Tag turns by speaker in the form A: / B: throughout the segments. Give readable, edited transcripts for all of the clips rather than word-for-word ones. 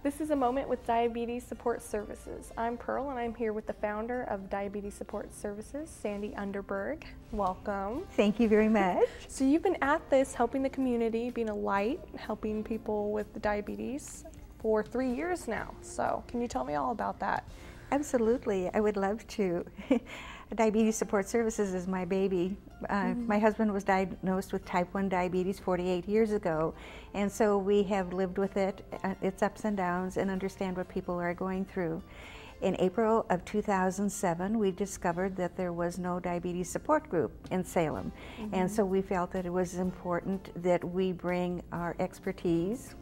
A: This is a moment with Diabetes Support Services. I'm Pearl and I'm here with the founder of Diabetes Support Services, Sandy Underberg. Welcome.
B: Thank you very much.
A: So you've been at this helping the community, being a light, helping people with diabetes for 3 years now. So can you tell me all about that?
B: Absolutely, I would love to. Diabetes Support Services is my baby. My husband was diagnosed with type 1 diabetes 48 years ago, and so we have lived with it, its ups and downs, and understand what people are going through. In April of 2007, we discovered that there was no diabetes support group in Salem, and so we felt that it was important that we bring our expertise,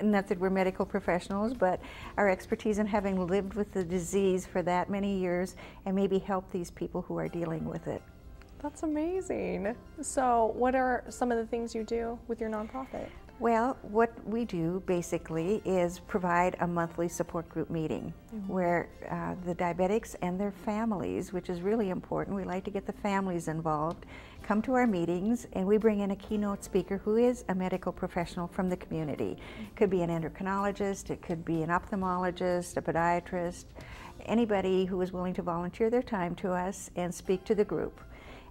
B: not that we're medical professionals, but our expertise in having lived with the disease for that many years and maybe help these people who are dealing with it.
A: That's amazing. So what are some of the things you do with your nonprofit?
B: Well, what we do basically is provide a monthly support group meeting where the diabetics and their families, which is really important, we like to get the families involved, come to our meetings, and we bring in a keynote speaker who is a medical professional from the community. It could be an endocrinologist, it could be an ophthalmologist, a podiatrist, anybody who is willing to volunteer their time to us and speak to the group.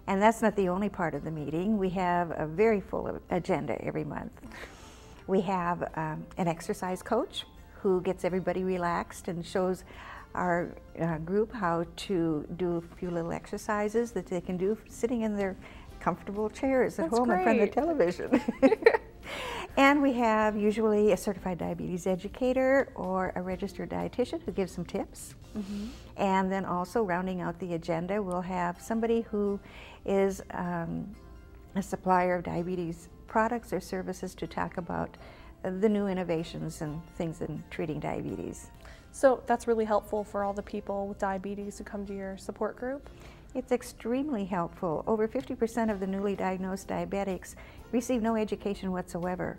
B: And that's not the only part of the meeting. We have a very full agenda every month. We have an exercise coach who gets everybody relaxed and shows our group how to do a few little exercises that they can do sitting in their comfortable chairs at home in front of the television. And we have usually a certified diabetes educator or a registered dietitian who gives some tips. And then also rounding out the agenda, we'll have somebody who is a supplier of diabetes products or services to talk about the new innovations and things in treating diabetes.
A: So that's really helpful for all the people with diabetes who come to your support group?
B: It's extremely helpful. Over 50% of the newly diagnosed diabetics receive no education whatsoever.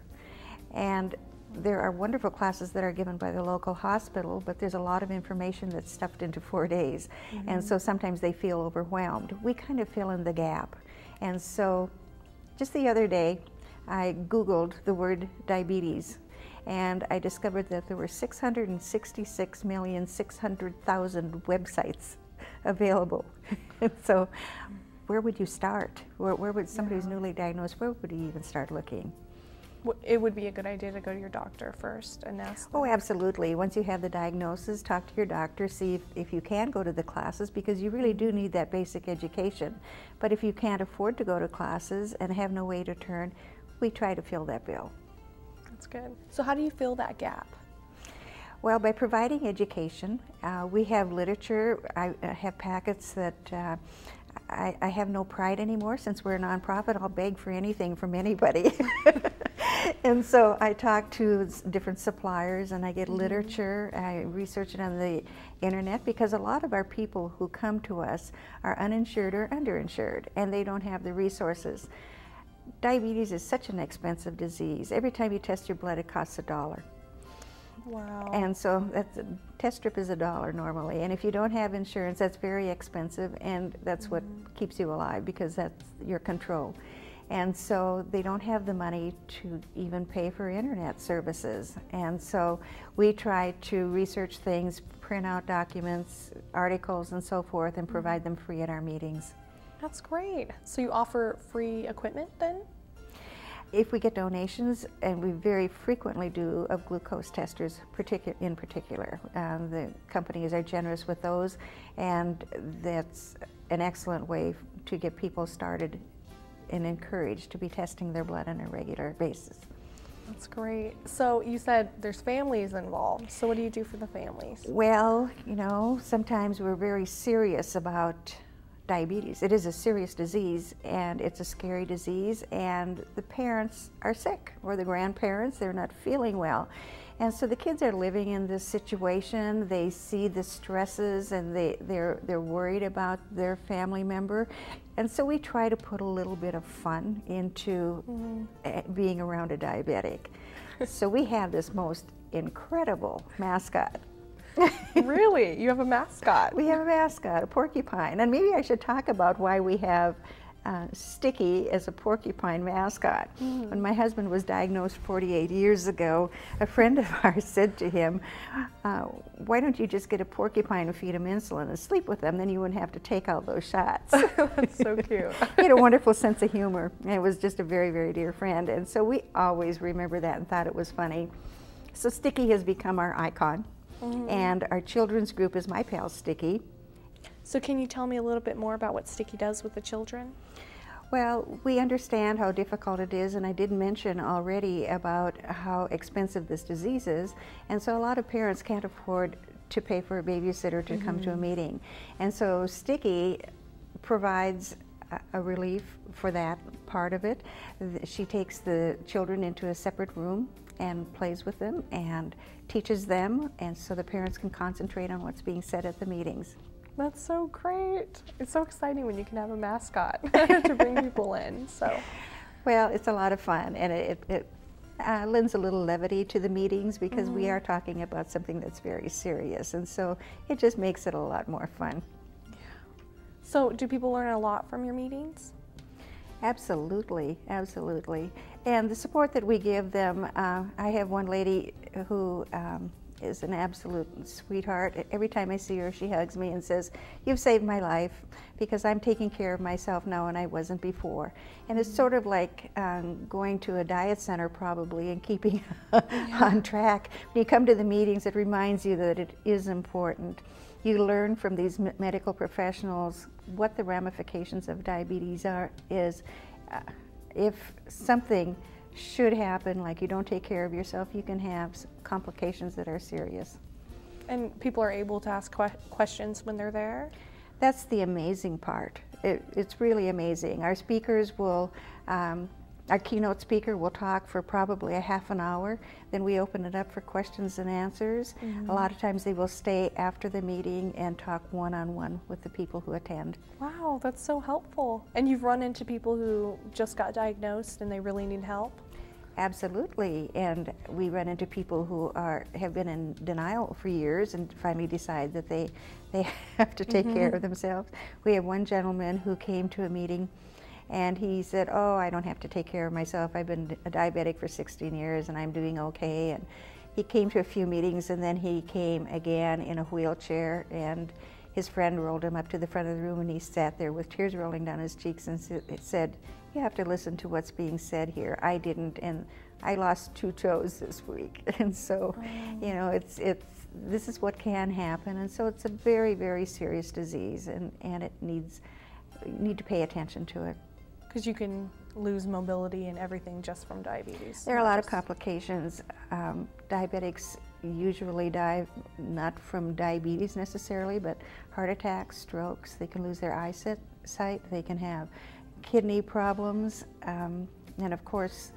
B: And there are wonderful classes that are given by the local hospital, but there's a lot of information that's stuffed into 4 days. And so sometimes they feel overwhelmed. We kind of fill in the gap. And so just the other day, I Googled the word diabetes, and I discovered that there were 666,600,000 websites available. So where would you start? Where would somebody who's newly diagnosed, where would you even start looking?
A: It would be a good idea to go to your doctor first and ask them.
B: Oh, absolutely. Once you have the diagnosis, talk to your doctor, see if you can go to the classes, because you really do need that basic education. But if you can't afford to go to classes and have no way to turn, we try to fill that bill.
A: That's good. So how do you fill that gap?
B: Well, by providing education, we have literature. I have packets that I have no pride anymore. Since we're a nonprofit, I'll beg for anything from anybody. And so I talk to different suppliers and I get literature. I research it on the internet, because a lot of our people who come to us are uninsured or underinsured, and they don't have the resources. Diabetes is such an expensive disease. Every time you test your blood, it costs $1.
A: Wow.
B: And so that's a test strip is $1 normally, and if you don't have insurance, that's very expensive, and that's what keeps you alive, because that's your control. And so they don't have the money to even pay for internet services. And so we try to research things, print out documents, articles, and so forth, and provide them free at our meetings.
A: That's great. So you offer free equipment then?
B: If we get donations, and we very frequently do, of glucose testers in particular. The companies are generous with those, and that's an excellent way to get people started and encouraged to be testing their blood on a regular basis.
A: That's great. So you said there's families involved. So what do you do for the families?
B: Well, you know, sometimes we're very serious about diabetes. It is a serious disease, and it's a scary disease, and the parents are sick, or the grandparents, they're not feeling well. And so the kids are living in this situation. They see the stresses, and they're worried about their family member. And so we try to put a little bit of fun into being around a diabetic. So we have this most incredible mascot.
A: Really? You have a mascot?
B: We have a mascot, a porcupine. And maybe I should talk about why we have Sticky as a porcupine mascot. When my husband was diagnosed 48 years ago, a friend of ours said to him, why don't you just get a porcupine and feed him insulin and sleep with them, then you wouldn't have to take all those shots.
A: That's so cute.
B: He had a wonderful sense of humor, and it was just a very, very dear friend, and so we always remember that and thought it was funny. So Sticky has become our icon, and our children's group is My Pal Sticky.
A: So can you tell me a little bit more about what Sticky does with the children?
B: Well, we understand how difficult it is, and I did mention already about how expensive this disease is, and so a lot of parents can't afford to pay for a babysitter to come to a meeting. And so Sticky provides a relief for that part of it. She takes the children into a separate room and plays with them and teaches them, and so the parents can concentrate on what's being said at the meetings.
A: That's so great. It's so exciting when you can have a mascot to bring people in. So,
B: well, it's a lot of fun, and it lends a little levity to the meetings because we are talking about something that's very serious, and so it just makes it a lot more fun.
A: Yeah. So do people learn a lot from your meetings?
B: Absolutely, absolutely. And the support that we give them, I have one lady who is an absolute sweetheart. Every time I see her, she hugs me and says, "You've saved my life because I'm taking care of myself now and I wasn't before." And it's sort of like going to a diet center probably and keeping on track. When you come to the meetings, it reminds you that it is important. You learn from these medical professionals what the ramifications of diabetes is. If something should happen, like you don't take care of yourself, you can have complications that are serious.
A: And people are able to ask questions when they're there?
B: That's the amazing part. It's really amazing. Our speakers will, our keynote speaker will talk for probably a half an hour, then we open it up for questions and answers. A lot of times they will stay after the meeting and talk one-on-one with the people who attend.
A: Wow, that's so helpful. And you've run into people who just got diagnosed and they really need help?
B: Absolutely, and we run into people who have been in denial for years and finally decide that they have to take care of themselves. We have one gentleman who came to a meeting and he said, "Oh, I don't have to take care of myself. I've been a diabetic for 16 years and I'm doing okay." And he came to a few meetings and then he came again in a wheelchair, and his friend rolled him up to the front of the room and he sat there with tears rolling down his cheeks and said, "You have to listen to what's being said here. I didn't, and I lost 2 toes this week." And so, you know, this is what can happen, and so it's a very, very serious disease, and you need to pay attention to it.
A: Because you can lose mobility and everything just from diabetes.
B: There are a lot of complications. Diabetics usually die not from diabetes necessarily, but heart attacks, strokes. They can lose their eyesight. They can have kidney problems, and of course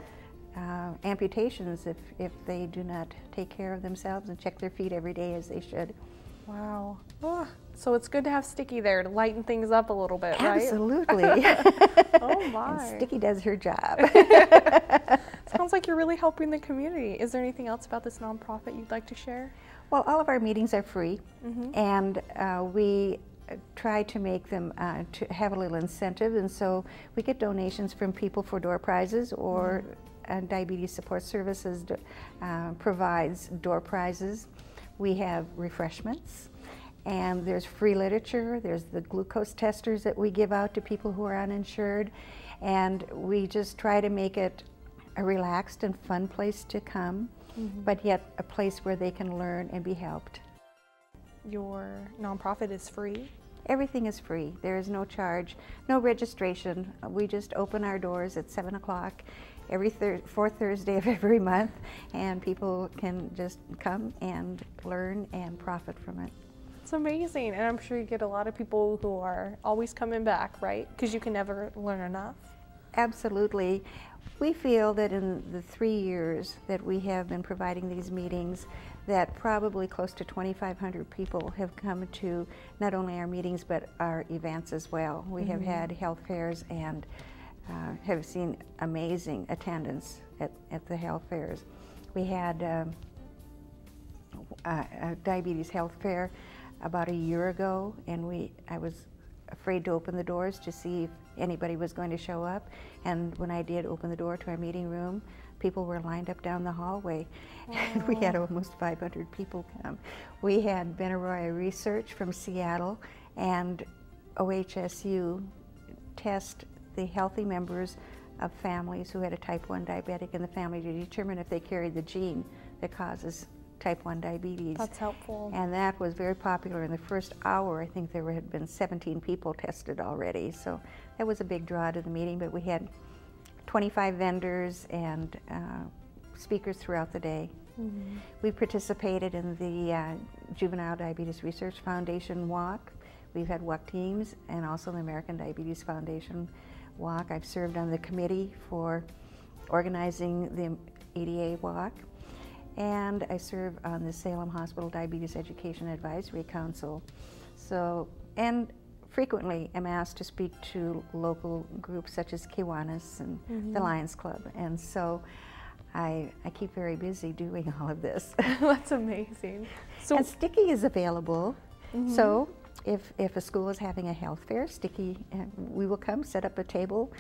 B: amputations if they do not take care of themselves and check their feet every day as they should.
A: Wow. Oh, so it's good to have Sticky there to lighten things up a little bit, right?
B: Absolutely.
A: Oh my.
B: And Sticky does her job.
A: Sounds like you're really helping the community. Is there anything else about this nonprofit you'd like to share?
B: Well, all of our meetings are free, and we try to make them to have a little incentive, and so we get donations from people for door prizes, or Diabetes Support Services provides door prizes. We have refreshments, and there's free literature. There's the glucose testers that we give out to people who are uninsured, and we just try to make it a relaxed and fun place to come, but yet a place where they can learn and be helped.
A: Your nonprofit is free?
B: Everything is free. There is no charge, no registration. We just open our doors at 7 o'clock every fourth Thursday of every month, and people can just come and learn and profit from it.
A: It's amazing, and I'm sure you get a lot of people who are always coming back, right? Because you can never learn enough.
B: Absolutely. We feel that in the 3 years that we have been providing these meetings, that probably close to 2,500 people have come to not only our meetings but our events as well. We have had health fairs and have seen amazing attendance at the health fairs. We had a diabetes health fair about a year ago, and I was afraid to open the doors to see if anybody was going to show up. And when I did open the door to our meeting room, people were lined up down the hallway. And we had almost 500 people come. We had Benaroya Research from Seattle and OHSU test the healthy members of families who had a type 1 diabetic in the family to determine if they carried the gene that causes type 1 diabetes.
A: That's helpful.
B: And that was very popular. In the first hour, I think there had been 17 people tested already. So that was a big draw to the meeting, but we had 25 vendors and speakers throughout the day.
A: Mm-hmm.
B: We participated in the Juvenile Diabetes Research Foundation walk. We've had walk teams and also the American Diabetes Foundation walk. I've served on the committee for organizing the ADA walk, and I serve on the Salem Hospital Diabetes Education Advisory Council. So, and frequently am asked to speak to local groups such as Kiwanis and the Lions Club, and so I keep very busy doing all of this.
A: That's amazing. So,
B: and Sticky is available, so if a school is having a health fair, Sticky, we will come set up a table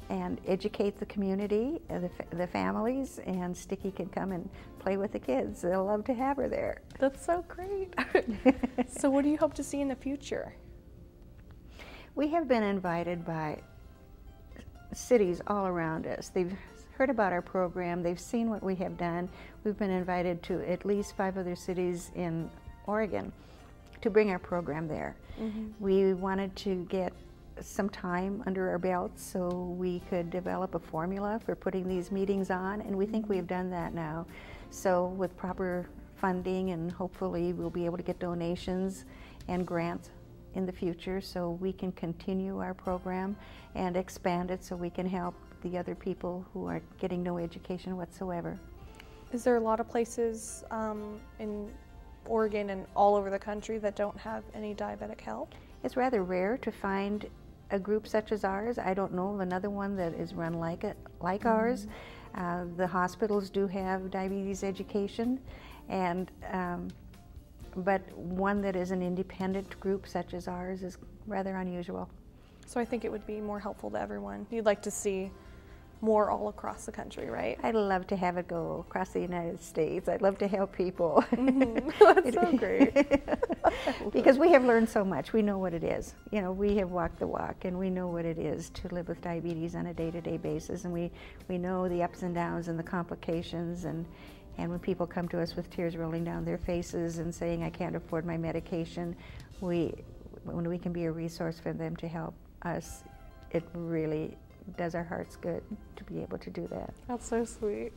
B: and educate the community, the families, and Sticky can come and play with the kids. They'll love to have her there.
A: that's so great. So what do you hope to see in the future?
B: We have been invited by cities all around us. They've heard about our program, they've seen what we have done. We've been invited to at least 5 other cities in Oregon to bring our program there. We wanted to get some time under our belts so we could develop a formula for putting these meetings on, and we think we have done that now. So with proper funding, and hopefully we'll be able to get donations and grants in the future so we can continue our program and expand it so we can help the other people who are getting no education whatsoever.
A: Is there a lot of places in Oregon and all over the country that don't have any diabetic help?
B: It's rather rare to find a group such as ours. I don't know of another one that is run like ours. The hospitals do have diabetes education, and but one that is an independent group such as ours is rather unusual.
A: So I think it would be more helpful to everyone. You'd like to see more all across the country, right?
B: I'd love to have it go across the United States. I'd love to help people.
A: That's so great.
B: Because we have learned so much. We know what it is. You know, we have walked the walk, and we know what it is to live with diabetes on a day-to-day basis, and we know the ups and downs and the complications, and when people come to us with tears rolling down their faces and saying, I can't afford my medication, when we can be a resource for them to help us, it really does our hearts good to be able to do that.
A: That's so sweet.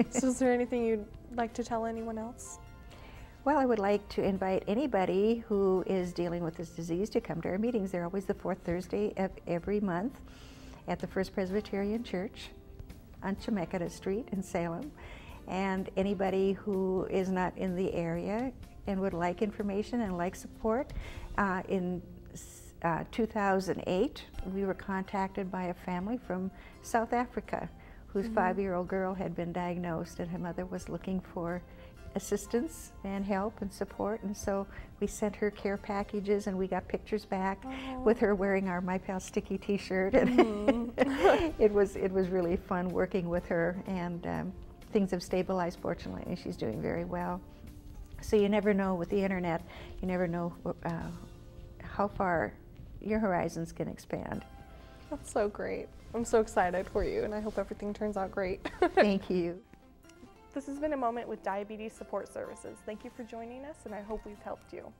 A: So is there anything you'd like to tell anyone else?
B: Well, I would like to invite anybody who is dealing with this disease to come to our meetings. They're always the 4th Thursday of every month at the First Presbyterian Church on Chemeketa Street in Salem. And anybody who is not in the area and would like information and like support, in 2008, we were contacted by a family from South Africa whose 5-year-old girl had been diagnosed, and her mother was looking for assistance and help and support, and so we sent her care packages, and we got pictures back with her wearing our My Pal Sticky t-shirt, and it was really fun working with her, and things have stabilized fortunately, and she's doing very well. So you never know with the internet, you never know how far your horizons can expand.
A: That's so great. I'm so excited for you, and I hope everything turns out great.
B: Thank you.
A: This has been a moment with Diabetes Support Services. Thank you for joining us, and I hope we've helped you.